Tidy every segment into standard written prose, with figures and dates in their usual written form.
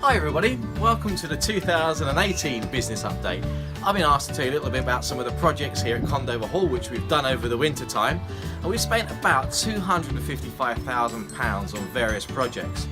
Hi everybody, welcome to the 2018 business update. I've been asked to tell you a little bit about some of the projects here at Condover Hall which we've done over the winter time, and we've spent about £255,000 on various projects.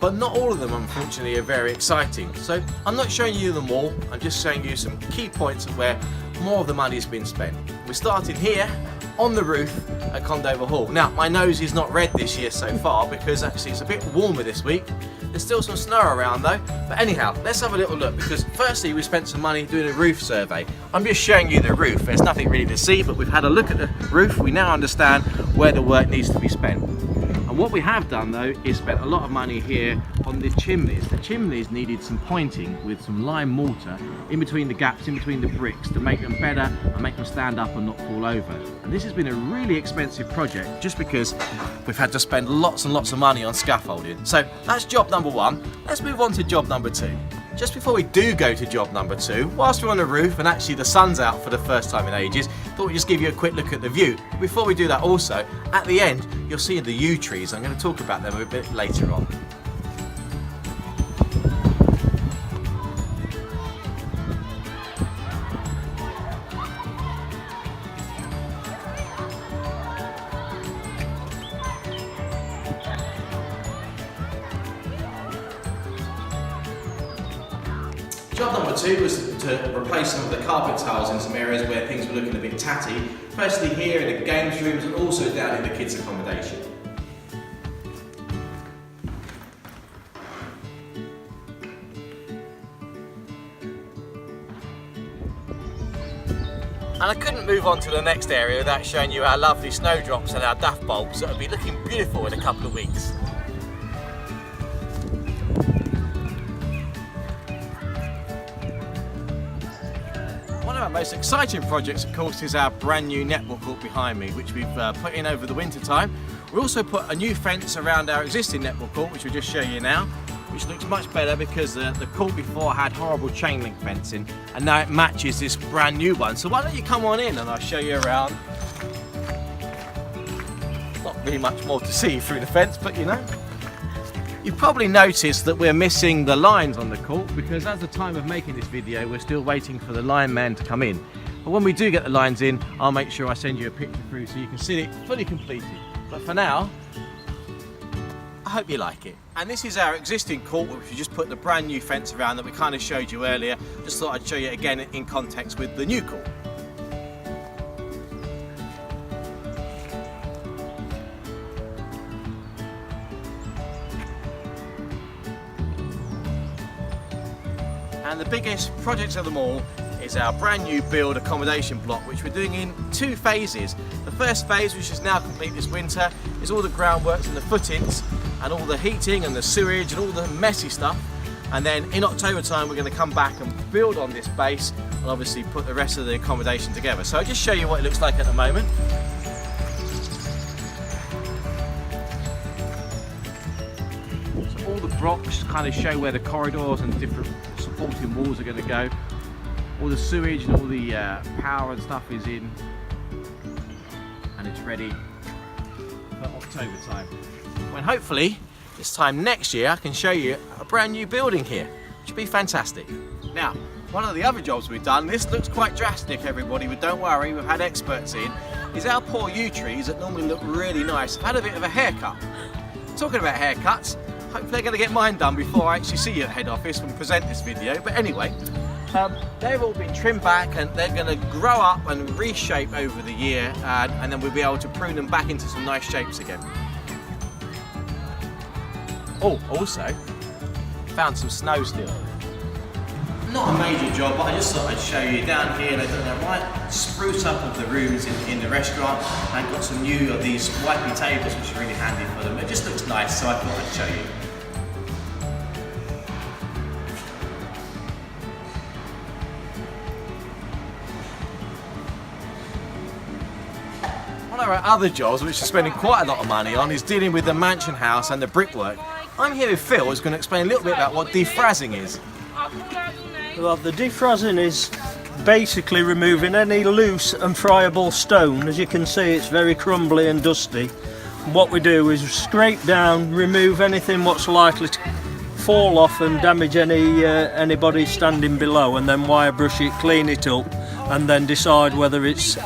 But not all of them unfortunately are very exciting, so I'm not showing you them all, I'm just showing you some key points of where more of the money has been spent. We started here on the roof at Condover Hall. Now my nose is not red this year so far because actually it's a bit warmer this week. There's still some snow around though, but anyhow, let's have a little look because firstly we spent some money doing a roof survey. I'm just showing you the roof, there's nothing really to see, but we've had a look at the roof, we now understand where the work needs to be spent. And what we have done though is spent a lot of money here on the chimneys. The chimneys needed some pointing with some lime mortar in between the gaps, in between the bricks to make them better and make them stand up and not fall over. And this has been a really expensive project just because we've had to spend lots and lots of money on scaffolding. So that's job number one. Let's move on to job number two. Just before we do go to job number two, whilst we're on the roof and actually the sun's out for the first time in ages, thought we'd just give you a quick look at the view. Before we do that also, at the end, you'll see the yew trees. I'm going to talk about them a bit later on. Job number two was to replace some of the carpet tiles in some areas where things were looking a bit tatty. Firstly here in the games rooms and also down in the kids' accommodation. And I couldn't move on to the next area without showing you our lovely snowdrops and our duff bulbs that will be looking beautiful in a couple of weeks. One of our most exciting projects, of course, is our brand new netball court behind me, which we've put in over the winter time. We also put a new fence around our existing netball court, which we'll just show you now, which looks much better because the court before had horrible chain link fencing, and now it matches this brand new one. So why don't you come on in and I'll show you around. Not really much more to see through the fence, but you know. You've probably noticed that we're missing the lines on the court because at the time of making this video we're still waiting for the lineman to come in. But when we do get the lines in, I'll make sure I send you a picture through so you can see it fully completed. But for now, I hope you like it. And this is our existing court which we just put the brand new fence around that we kind of showed you earlier. Just thought I'd show you again in context with the new court. And the biggest project of them all is our brand new build accommodation block, which we're doing in two phases. The first phase, which is now complete this winter, is all the groundworks and the footings and all the heating and the sewage and all the messy stuff. And then in October time we're going to come back and build on this base and obviously put the rest of the accommodation together. So I'll just show you what it looks like at the moment. So all the blocks kind of show where the corridors and different supporting walls are going to go. All the sewage and all the power and stuff is in, and it's ready for October time, when hopefully this time next year I can show you a brand new building here, which would be fantastic. Now, one of the other jobs we've done, this looks quite drastic everybody, but don't worry, we've had experts in, is our poor yew trees that normally look really nice have had a bit of a haircut. Talking about haircuts, hopefully they're going to get mine done before I actually see you at head office and present this video. But anyway, they've all been trimmed back and they're going to grow up and reshape over the year, and then we'll be able to prune them back into some nice shapes again. Oh, also found some snow still. Not a major job, but I just thought I'd show you down here. They've done a right spruce up of the rooms in the restaurant and got some new of these wipey tables, which are really handy for them. It just looks nice, so I thought I'd show you. One of our other jobs, which we're spending quite a lot of money on, is dealing with the mansion house and the brickwork. I'm here with Phil, who's going to explain a little bit about what defrazzing is. Well, the defrazzing is basically removing any loose and friable stone. As you can see, it's very crumbly and dusty. And what we do is scrape down, remove anything what's likely to fall off and damage anybody standing below, and then wire brush it, clean it up, and then decide whether it's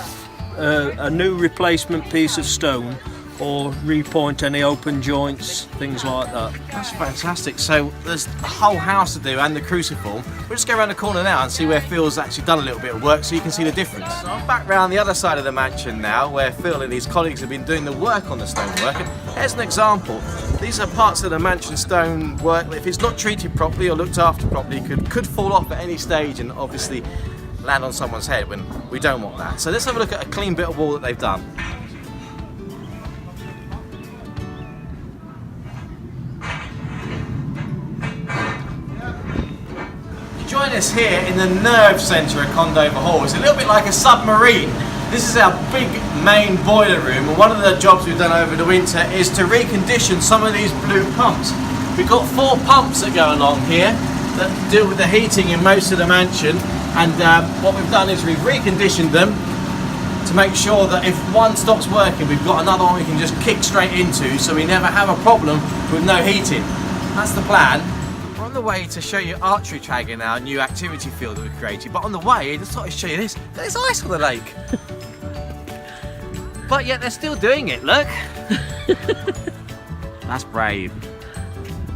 a new replacement piece of stone or repoint any open joints, things like that. That's fantastic. So there's the whole house to do and the cruciform. We'll just go around the corner now and see where Phil's actually done a little bit of work so you can see the difference. So I'm back round the other side of the mansion now where Phil and his colleagues have been doing the work on the stonework. And here's an example. These are parts of the mansion stonework that if it's not treated properly or looked after properly could fall off at any stage and obviously land on someone's head when we don't want that. So let's have a look at a clean bit of wall that they've done. Join us here in the nerve centre of Condover Hall. It's a little bit like a submarine. This is our big main boiler room, and one of the jobs we've done over the winter is to recondition some of these blue pumps. We've got 4 pumps that go along here that deal with the heating in most of the mansion, and what we've done is we've reconditioned them to make sure that if one stops working, we've got another one we can just kick straight into, so we never have a problem with no heating. That's the plan. We're on the way to show you archery tag in our new activity field that we've created, but on the way, I just thought I'd show you this. There's ice on the lake. But yet they're still doing it, look. That's brave.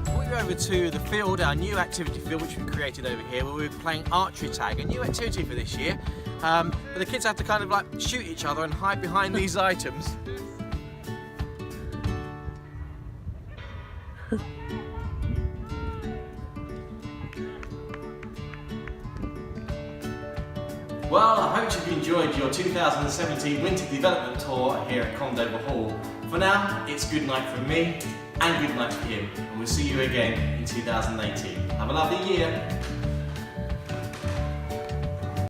We're over to the field, our new activity field, which we've created over here, where we're playing archery tag, a new activity for this year. But the kids have to kind of like shoot each other and hide behind these items. Well, I hope you've enjoyed your 2017 winter development tour here at Condover Hall. For now, it's good night from me and good night for him, and we'll see you again in 2018. Have a lovely year.